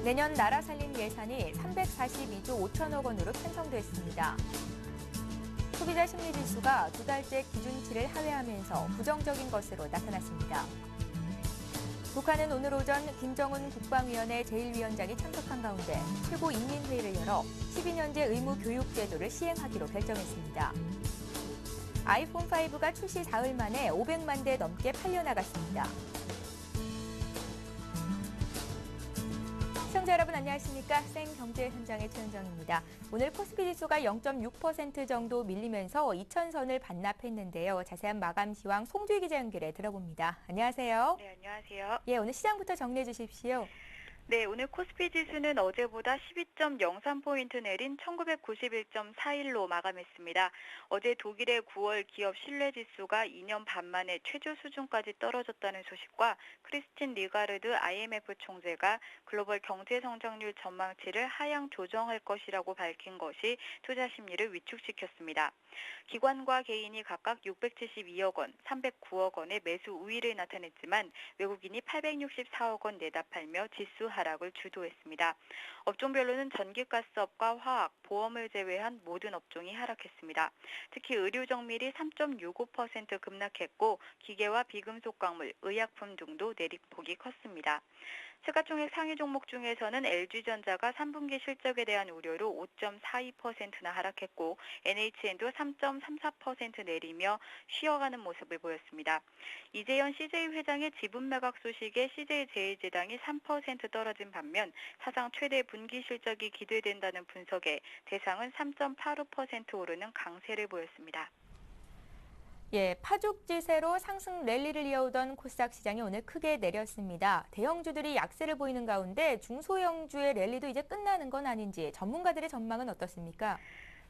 내년 나라 살림 예산이 342조 5천억 원으로 편성됐습니다. 소비자 심리지수가 두 달째 기준치를 하회하면서 부정적인 것으로 나타났습니다. 북한은 오늘 오전 김정은 국방위원회 제1위원장이 참석한 가운데 최고인민회의를 열어 12년제 의무 교육 제도를 시행하기로 결정했습니다. 아이폰5가 출시 사흘 만에 500만 대 넘게 팔려나갔습니다. 시청자 여러분 안녕하십니까? 생경제 현장의 최은정입니다. 오늘 코스피 지수가 0.6% 정도 밀리면서 2,000선을 반납했는데요. 자세한 마감 시황 송주희 기자 연결해 들어봅니다. 안녕하세요. 네, 안녕하세요. 예, 오늘 시장부터 정리해 주십시오. 네, 오늘 코스피 지수는 어제보다 12.03포인트 내린 1991.41로 마감했습니다. 어제 독일의 9월 기업 신뢰지수가 2년 반 만에 최저 수준까지 떨어졌다는 소식과 크리스틴 리가르드 IMF 총재가 글로벌 경제 성장률 전망치를 하향 조정할 것이라고 밝힌 것이 투자 심리를 위축시켰습니다. 기관과 개인이 각각 672억 원, 309억 원의 매수 우위를 나타냈지만 외국인이 864억 원 내다 팔며 지수 하락을 주도했습니다. 업종별로는 전기가스업과 화학, 보험을 제외한 모든 업종이 하락했습니다. 특히 의료정밀이 3.65% 급락했고 기계와 비금속 광물, 의약품 등도 내리폭이 컸습니다. 시가총액 상위 종목 중에서는 LG전자가 3분기 실적에 대한 우려로 5.42%나 하락했고 NHN도 3.34% 내리며 쉬어가는 모습을 보였습니다. 이재현 CJ 회장의 지분 매각 소식에 CJ제일제당이 3% 떨어진 반면 사상 최대 분기 실적이 기대된다는 분석에 대상은 3.85% 오르는 강세를 보였습니다. 예, 파죽지세로 상승 랠리를 이어오던 코스닥 시장이 오늘 크게 내렸습니다. 대형주들이 약세를 보이는 가운데 중소형주의 랠리도 이제 끝나는 건 아닌지 전문가들의 전망은 어떻습니까?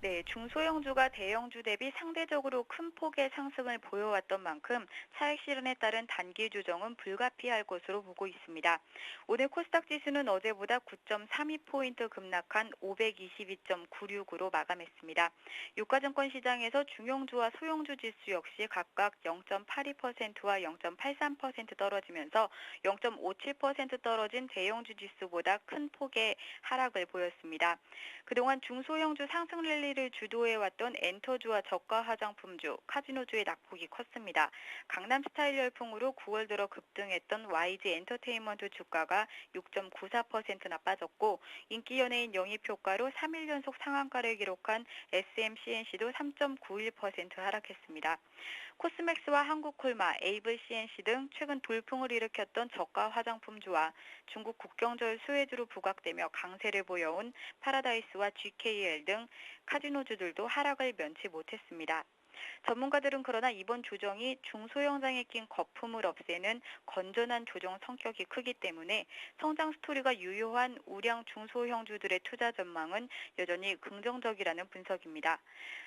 네, 중소형주가 대형주 대비 상대적으로 큰 폭의 상승을 보여왔던 만큼 차익 실현에 따른 단기 조정은 불가피할 것으로 보고 있습니다. 오늘 코스닥 지수는 어제보다 9.32포인트 급락한 522.96으로 마감했습니다. 유가증권 시장에서 중형주와 소형주 지수 역시 각각 0.82%와 0.83% 떨어지면서 0.57% 떨어진 대형주 지수보다 큰 폭의 하락을 보였습니다. 그동안 중소형주 상승 랠리 를 주도해왔던 엔터주와 저가 화장품주, 카지노주의 낙폭이 컸습니다. 강남스타일 열풍으로 9월 들어 급등했던 YG 엔터테인먼트 주가가 6.94%나 빠졌고 인기 연예인 영입 효과로 3일 연속 상한가를 기록한 SMCNC도 3.91% 하락했습니다. 코스맥스와 한국콜마, 에이블CNC 등 최근 돌풍을 일으켰던 저가 화장품주와 중국 국경절 수혜주로 부각되며 강세를 보여온 파라다이스와 GKL 등 카지노주들도 하락을 면치 못했습니다. 전문가들은 그러나 이번 조정이 중소형장에 낀 거품을 없애는 건전한 조정 성격이 크기 때문에 성장 스토리가 유효한 우량 중소형주들의 투자 전망은 여전히 긍정적이라는 분석입니다.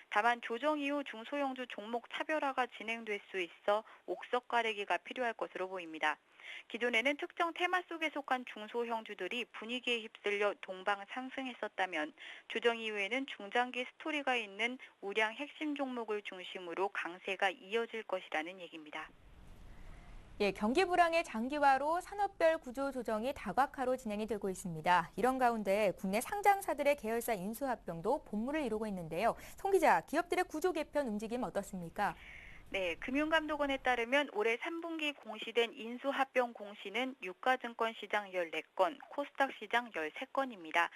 다만 조정 이후 중소형주 종목 차별화가 진행될 수 있어 옥석 가리기가 필요할 것으로 보입니다. 기존에는 특정 테마 속에 속한 중소형주들이 분위기에 휩쓸려 동방 상승했었다면 조정 이후에는 중장기 스토리가 있는 우량 핵심 종목을 중심으로 강세가 이어질 것이라는 얘기입니다. 예, 경기 불황의 장기화로 산업별 구조 조정이 다각화로 진행이 되고 있습니다. 이런 가운데 국내 상장사들의 계열사 인수합병도 본물을 이루고 있는데요. 송 기자, 기업들의 구조 개편 움직임 어떻습니까? 네, 금융감독원에 따르면 올해 3분기 공시된 인수합병 공시는 유가증권 시장 14건, 코스닥 시장 13건입니다.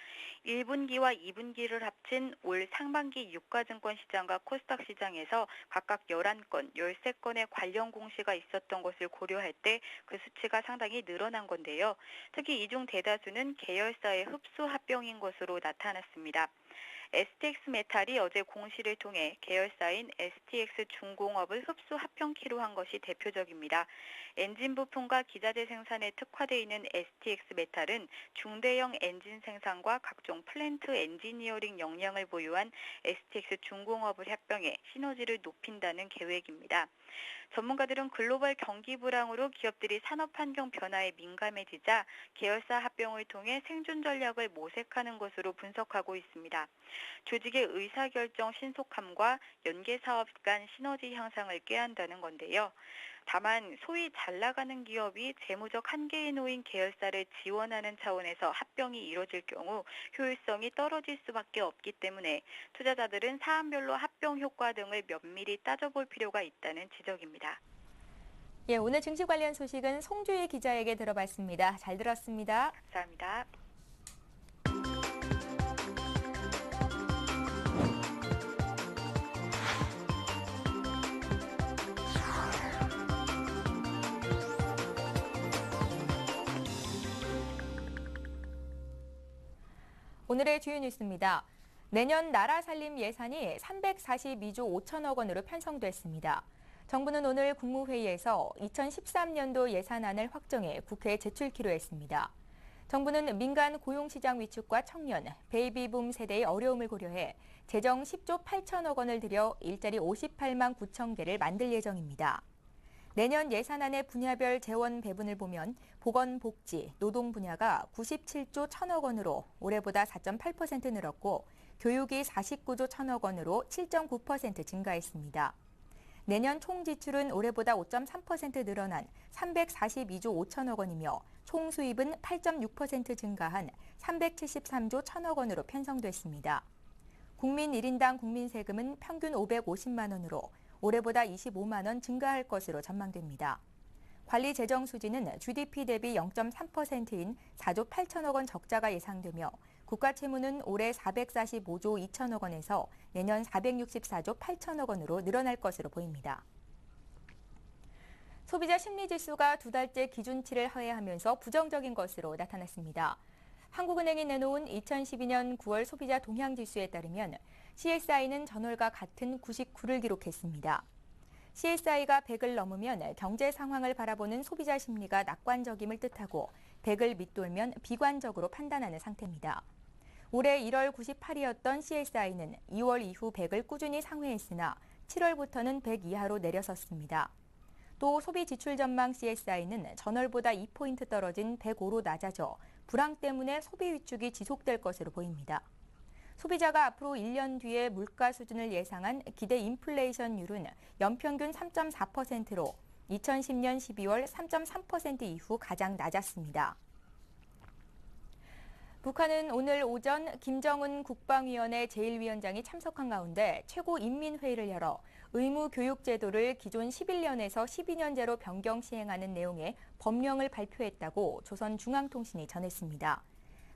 1분기와 2분기를 합친 올 상반기 유가증권 시장과 코스닥 시장에서 각각 11건, 13건의 관련 공시가 있었던 것을 고려할 때 그 수치가 상당히 늘어난 건데요. 특히 이 중 대다수는 계열사의 흡수 합병인 것으로 나타났습니다. STX 메탈이 어제 공시를 통해 계열사인 STX 중공업을 흡수 합병키로 한 것이 대표적입니다. 엔진 부품과 기자재 생산에 특화되어 있는 STX 메탈은 중대형 엔진 생산과 각종 플랜트 엔지니어링 역량을 보유한 STX 중공업을 합병해 시너지를 높인다는 계획입니다. 전문가들은 글로벌 경기 불황으로 기업들이 산업 환경 변화에 민감해지자 계열사 합병을 통해 생존 전략을 모색하는 것으로 분석하고 있습니다. 조직의 의사결정 신속함과 연계사업 간 시너지 향상을 꾀한다는 건데요. 다만 소위 잘 나가는 기업이 재무적 한계에 놓인 계열사를 지원하는 차원에서 합병이 이뤄질 경우 효율성이 떨어질 수밖에 없기 때문에 투자자들은 사안별로 합병 효과 등을 면밀히 따져볼 필요가 있다는 지적입니다. 예, 오늘 증시 관련 소식은 송주희 기자에게 들어봤습니다. 잘 들었습니다. 감사합니다. 오늘의 주요 뉴스입니다. 내년 나라 살림 예산이 342조 5천억 원으로 편성됐습니다. 정부는 오늘 국무회의에서 2013년도 예산안을 확정해 국회에 제출키로 했습니다. 정부는 민간 고용시장 위축과 청년, 베이비붐 세대의 어려움을 고려해 재정 10조 8천억 원을 들여 일자리 58만 9천 개를 만들 예정입니다. 내년 예산안의 분야별 재원 배분을 보면 보건복지, 노동 분야가 97조 1천억 원으로 올해보다 4.8% 늘었고 교육이 49조 1천억 원으로 7.9% 증가했습니다. 내년 총 지출은 올해보다 5.3% 늘어난 342조 5천억 원이며 총 수입은 8.6% 증가한 373조 1천억 원으로 편성됐습니다. 국민 1인당 국민세금은 평균 550만 원으로 올해보다 25만 원 증가할 것으로 전망됩니다. 관리 재정 수지는 GDP 대비 0.3%인 4조 8천억 원 적자가 예상되며 국가 채무는 올해 445조 2천억 원에서 내년 464조 8천억 원으로 늘어날 것으로 보입니다. 소비자 심리지수가 두 달째 기준치를 하회하면서 부정적인 것으로 나타났습니다. 한국은행이 내놓은 2012년 9월 소비자 동향지수에 따르면 CSI는 전월과 같은 99를 기록했습니다. CSI가 100을 넘으면 경제 상황을 바라보는 소비자 심리가 낙관적임을 뜻하고 100을 밑돌면 비관적으로 판단하는 상태입니다. 올해 1월 98이었던 CSI는 2월 이후 100을 꾸준히 상회했으나 7월부터는 100 이하로 내려섰습니다. 또 소비 지출 전망 CSI는 전월보다 2포인트 떨어진 105로 낮아져 불황 때문에 소비 위축이 지속될 것으로 보입니다. 소비자가 앞으로 1년 뒤에 물가 수준을 예상한 기대 인플레이션율은 연평균 3.4%로 2010년 12월 3.3% 이후 가장 낮았습니다. 북한은 오늘 오전 김정은 국방위원회 제1위원장이 참석한 가운데 최고인민회의를 열어 의무교육제도를 기존 11년에서 12년제로 변경 시행하는 내용의 법령을 발표했다고 조선중앙통신이 전했습니다.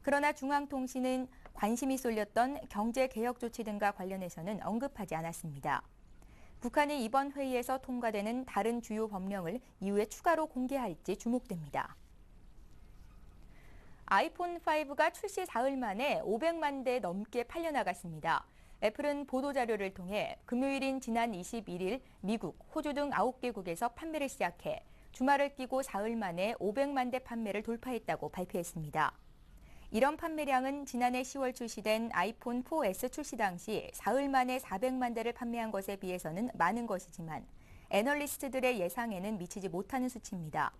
그러나 중앙통신은 관심이 쏠렸던 경제개혁 조치 등과 관련해서는 언급하지 않았습니다. 북한이 이번 회의에서 통과되는 다른 주요 법령을 이후에 추가로 공개할지 주목됩니다. 아이폰 5가 출시 사흘 만에 500만 대 넘게 팔려나갔습니다. 애플은 보도자료를 통해 금요일인 지난 21일 미국, 호주 등 9개국에서 판매를 시작해 주말을 끼고 사흘 만에 500만 대 판매를 돌파했다고 발표했습니다. 이런 판매량은 지난해 10월 출시된 아이폰 4S 출시 당시 사흘 만에 400만 대를 판매한 것에 비해서는 많은 것이지만 애널리스트들의 예상에는 미치지 못하는 수치입니다.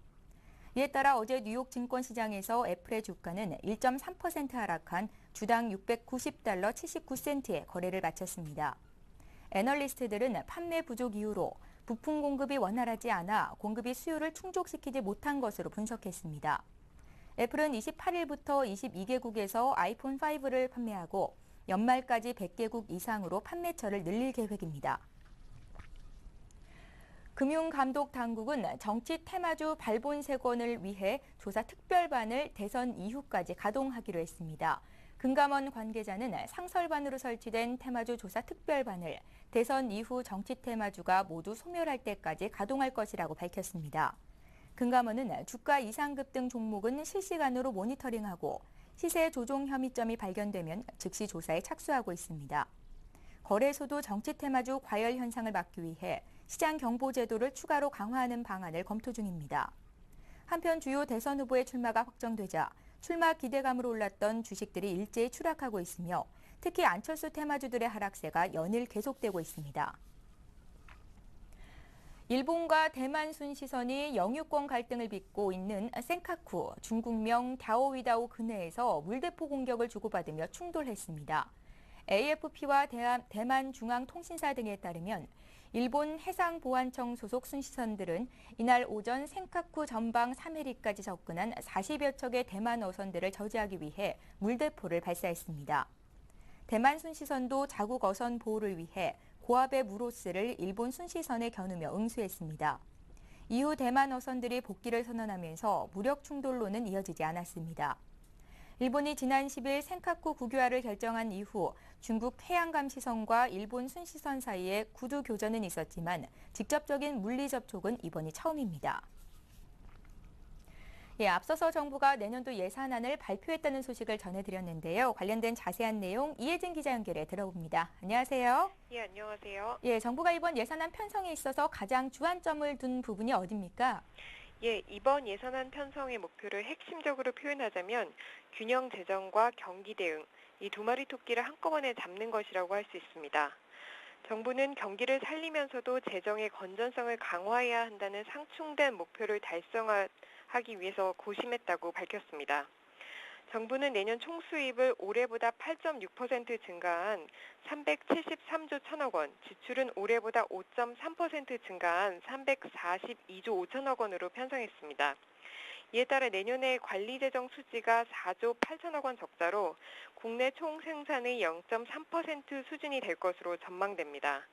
이에 따라 어제 뉴욕 증권시장에서 애플의 주가는 1.3% 하락한 주당 690달러 79센트에 거래를 마쳤습니다. 애널리스트들은 판매 부족 이유로 부품 공급이 원활하지 않아 공급이 수요를 충족시키지 못한 것으로 분석했습니다. 애플은 28일부터 22개국에서 아이폰 5를 판매하고 연말까지 100개국 이상으로 판매처를 늘릴 계획입니다. 금융감독당국은 정치 테마주 발본 세권을 위해 조사 특별반을 대선 이후까지 가동하기로 했습니다. 금감원 관계자는 상설반으로 설치된 테마주 조사 특별반을 대선 이후 정치 테마주가 모두 소멸할 때까지 가동할 것이라고 밝혔습니다. 금감원은 주가 이상급 등 종목은 실시간으로 모니터링하고 시세 조종 혐의점이 발견되면 즉시 조사에 착수하고 있습니다. 거래소도 정치 테마주 과열 현상을 막기 위해 시장 경보 제도를 추가로 강화하는 방안을 검토 중입니다. 한편 주요 대선 후보의 출마가 확정되자 출마 기대감으로 올랐던 주식들이 일제히 추락하고 있으며 특히 안철수 테마주들의 하락세가 연일 계속되고 있습니다. 일본과 대만 순 시선이 영유권 갈등을 빚고 있는 센카쿠 중국명 갸오위다오 근해에서 물대포 공격을 주고받으며 충돌했습니다. AFP와 대만 중앙통신사 등에 따르면 일본 해상보안청 소속 순시선들은 이날 오전 센카쿠 전방 3해리까지 접근한 40여 척의 대만 어선들을 저지하기 위해 물대포를 발사했습니다. 대만 순시선도 자국 어선 보호를 위해 고압의 물호스를 일본 순시선에 겨누며 응수했습니다. 이후 대만 어선들이 복귀를 선언하면서 무력 충돌로는 이어지지 않았습니다. 일본이 지난 10일 센카쿠 국유화를 결정한 이후 중국 해양감시선과 일본 순시선 사이에 구두 교전은 있었지만 직접적인 물리 접촉은 이번이 처음입니다. 앞서서 정부가 내년도 예산안을 발표했다는 소식을 전해드렸는데요. 관련된 자세한 내용 이혜진 기자 연결해 들어봅니다. 안녕하세요. 예, 안녕하세요. 정부가 이번 예산안 편성에 있어서 가장 주안점을 둔 부분이 어디입니까? 예, 이번 예산안 편성의 목표를 핵심적으로 표현하자면 균형 재정과 경기 대응, 이 두 마리 토끼를 한꺼번에 잡는 것이라고 할 수 있습니다. 정부는 경기를 살리면서도 재정의 건전성을 강화해야 한다는 상충된 목표를 달성하기 위해서 고심했다고 밝혔습니다. 정부는 내년 총수입을 올해보다 8.6% 증가한 373조 1천억 원, 지출은 올해보다 5.3% 증가한 342조 5천억 원으로 편성했습니다. 이에 따라 내년에 관리재정 수지가 4조 8천억 원 적자로 국내 총생산의 0.3% 수준이 될 것으로 전망됩니다.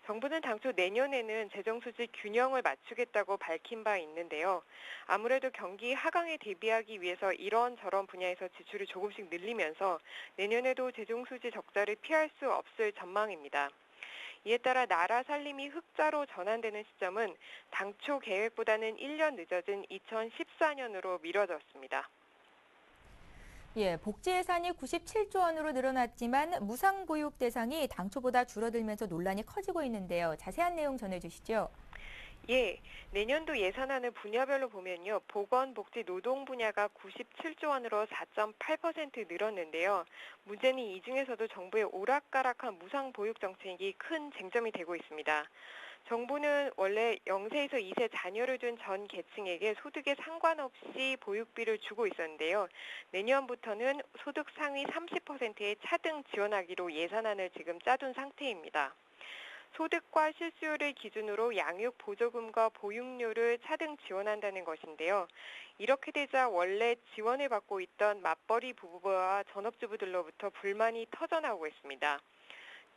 정부는 당초 내년에는 재정수지 균형을 맞추겠다고 밝힌 바 있는데요. 아무래도 경기 하강에 대비하기 위해서 이런저런 분야에서 지출을 조금씩 늘리면서 내년에도 재정수지 적자를 피할 수 없을 전망입니다. 이에 따라 나라 살림이 흑자로 전환되는 시점은 당초 계획보다는 1년 늦어진 2014년으로 미뤄졌습니다. 복지 예산이 97조 원으로 늘어났지만 무상보육 대상이 당초보다 줄어들면서 논란이 커지고 있는데요. 자세한 내용 전해주시죠. 예, 내년도 예산안을 분야별로 보면요. 보건복지 노동 분야가 97조 원으로 4.8% 늘었는데요. 문제는 이 중에서도 정부의 오락가락한 무상보육 정책이 큰 쟁점이 되고 있습니다. 정부는 원래 0세에서 2세 자녀를 둔 전 계층에게 소득에 상관없이 보육비를 주고 있었는데요. 내년부터는 소득 상위 30%의 차등 지원하기로 예산안을 지금 짜둔 상태입니다. 소득과 실수요를 기준으로 양육 보조금과 보육료를 차등 지원한다는 것인데요. 이렇게 되자 원래 지원을 받고 있던 맞벌이 부부와 전업주부들로부터 불만이 터져나오고 있습니다.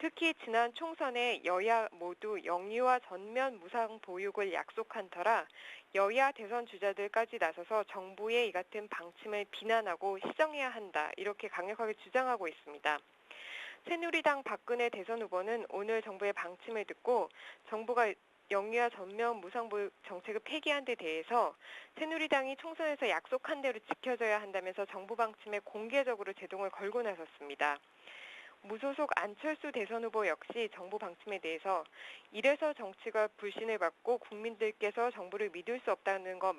특히 지난 총선에 여야 모두 영유아 전면 무상 보육을 약속한 터라 여야 대선 주자들까지 나서서 정부의 이 같은 방침을 비난하고 시정해야 한다, 이렇게 강력하게 주장하고 있습니다. 새누리당 박근혜 대선 후보는 오늘 정부의 방침을 듣고 정부가 영유아 전면 무상보육 정책을 폐기한 데 대해서 새누리당이 총선에서 약속한 대로 지켜져야 한다면서 정부 방침에 공개적으로 제동을 걸고 나섰습니다. 무소속 안철수 대선 후보 역시 정부 방침에 대해서 이래서 정치가 불신을 받고 국민들께서 정부를 믿을 수 없다는 거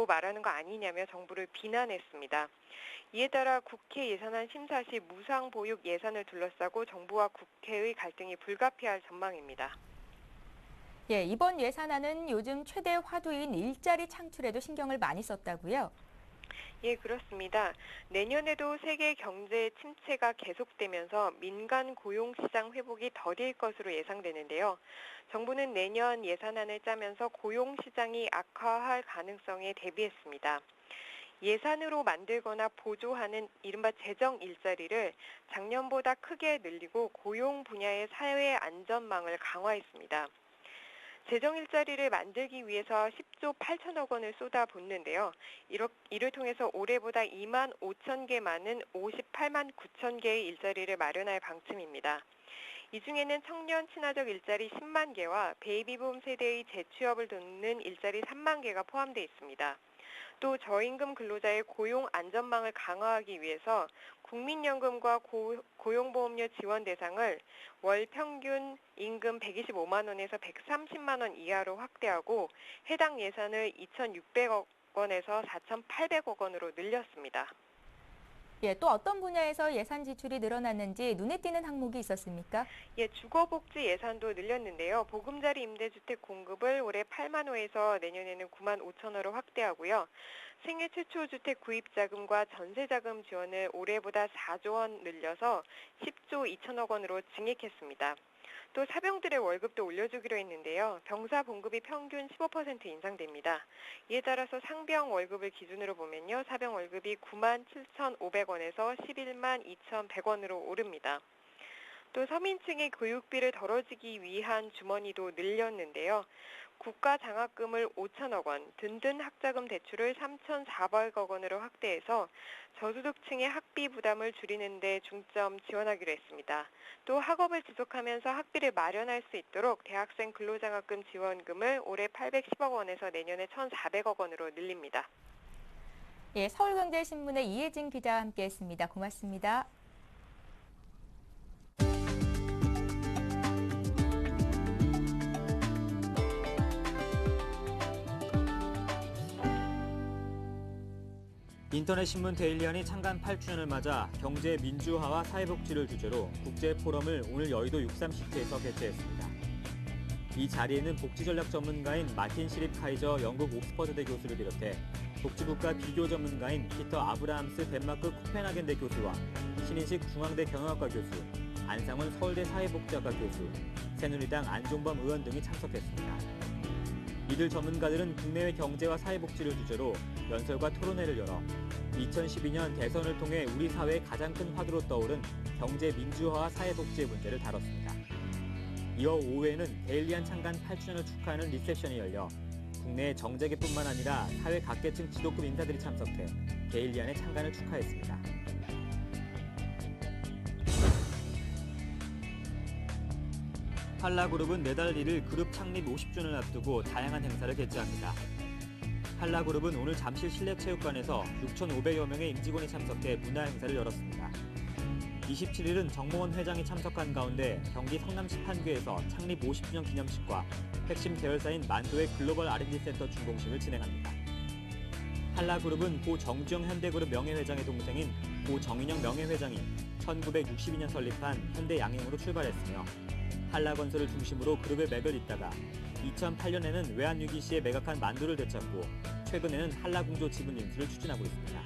말하는 거 아니냐며 정부를 비난했습니다. 이에 따라 국회 예산안 심사 시 무상보육 예산을 둘러싸고 정부와 국회의 갈등이 불가피할 전망입니다. 이번 예산안은 요즘 최대 화두인 일자리 창출에도 신경을 많이 썼다고요? 예, 그렇습니다. 내년에도 세계 경제 침체가 계속되면서 민간 고용시장 회복이 더딜 것으로 예상되는데요. 정부는 내년 예산안을 짜면서 고용시장이 악화할 가능성에 대비했습니다. 예산으로 만들거나 보조하는 이른바 재정 일자리를 작년보다 크게 늘리고 고용 분야의 사회 안전망을 강화했습니다. 재정 일자리를 만들기 위해서 10조 8천억 원을 쏟아붓는데요. 이를 통해서 올해보다 2만 5천 개 많은 58만 9천 개의 일자리를 마련할 방침입니다. 이 중에는 청년 친화적 일자리 10만 개와 베이비붐 세대의 재취업을 돕는 일자리 3만 개가 포함되어 있습니다. 또 저임금 근로자의 고용 안전망을 강화하기 위해서 국민연금과 고용보험료 지원 대상을 월 평균 임금 125만 원에서 130만 원 이하로 확대하고 해당 예산을 2,600억 원에서 4,800억 원으로 늘렸습니다. 예, 또 어떤 분야에서 예산 지출이 늘어났는지 눈에 띄는 항목이 있었습니까? 예, 주거복지 예산도 늘렸는데요. 보금자리 임대주택 공급을 올해 8만 호에서 내년에는 9만 5천 호로 확대하고요. 생애 최초 주택 구입 자금과 전세 자금 지원을 올해보다 4조 원 늘려서 10조 2천억 원으로 증액했습니다. 또 사병들의 월급도 올려주기로 했는데요. 병사 봉급이 평균 15% 인상됩니다. 이에 따라서 상병 월급을 기준으로 보면요. 사병 월급이 9만 7,500원에서 11만 2,100원으로 오릅니다. 또 서민층의 교육비를 덜어주기 위한 주머니도 늘렸는데요. 국가장학금을 5천억 원, 든든 학자금 대출을 3,400억 원으로 확대해서 저소득층의 학비 부담을 줄이는 데 중점 지원하기로 했습니다. 또 학업을 지속하면서 학비를 마련할 수 있도록 대학생 근로장학금 지원금을 올해 810억 원에서 내년에 1,400억 원으로 늘립니다. 예, 서울경제신문의 이혜진 기자와 함께했습니다. 고맙습니다. 인터넷 신문 데일리안이 창간 8주년을 맞아 경제 민주화와 사회복지를 주제로 국제포럼을 오늘 여의도 63시티에서 개최했습니다. 이 자리에는 복지전략 전문가인 마틴 시립 카이저 영국 옥스퍼드대 교수를 비롯해 복지국가 비교 전문가인 피터 아브라함스 덴마크 코펜하겐대 교수와 신인식 중앙대 경영학과 교수, 안상원 서울대 사회복지학과 교수, 새누리당 안종범 의원 등이 참석했습니다. 이들 전문가들은 국내외 경제와 사회복지를 주제로 연설과 토론회를 열어 2012년 대선을 통해 우리 사회의 가장 큰 화두로 떠오른 경제 민주화와 사회복지의 문제를 다뤘습니다. 이어 오후에는 데일리안 창간 8주년을 축하하는 리셉션이 열려 국내 정재계뿐만 아니라 사회 각계층 지도급 인사들이 참석해 데일리안의 창간을 축하했습니다. 한라그룹은 내달 1일 그룹 창립 50주년을 앞두고 다양한 행사를 개최합니다. 한라그룹은 오늘 잠실 실내체육관에서 6,500여 명의 임직원이 참석해 문화 행사를 열었습니다. 27일은 정몽원 회장이 참석한 가운데 경기 성남시 판교에서 창립 50주년 기념식과 핵심 계열사인 만도의 글로벌 R&D 센터 준공식을 진행합니다. 한라그룹은 고 정주영 현대그룹 명예회장의 동생인 고 정인영 명예회장이 1962년 설립한 현대 양행으로 출발했으며 한라건설을 중심으로 그룹의 맥을 잇다가 2008년에는 외환위기 시에 매각한 만도를 되찾고 최근에는 한라궁조 지분 인수를 추진하고 있습니다.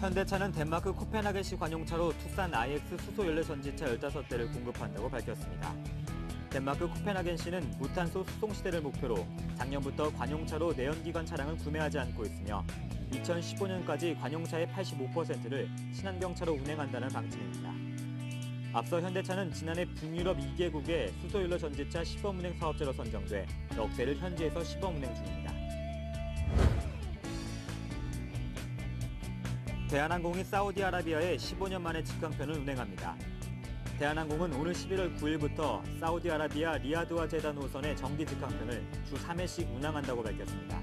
현대차는 덴마크 코펜하겐시 관용차로 투싼 IX 수소연료 전지차 15대를 공급한다고 밝혔습니다. 덴마크 코펜하겐시는 무탄소 수송 시대를 목표로 작년부터 관용차로 내연기관 차량을 구매하지 않고 있으며 2015년까지 관용차의 85%를 친환경차로 운행한다는 방침입니다. 앞서 현대차는 지난해 북유럽 2개국의 수소연료 전지차 시범 운행 사업자로 선정돼 역세를 현지에서 시범 운행 중입니다. 대한항공이 사우디아라비아에 15년 만에 직항편을 운행합니다. 대한항공은 오늘 11월 9일부터 사우디아라비아 리야드와 제다 노선의 정기 직항편을 주 3회씩 운항한다고 밝혔습니다.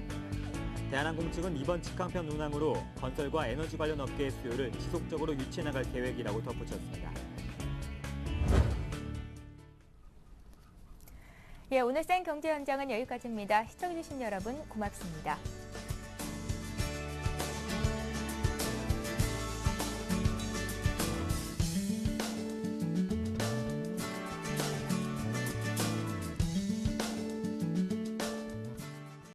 대한항공 측은 이번 직항편 운항으로 건설과 에너지 관련 업계의 수요를 지속적으로 유치해 나갈 계획이라고 덧붙였습니다. 예, 오늘 생경제 현장은 여기까지입니다. 시청해주신 여러분 고맙습니다.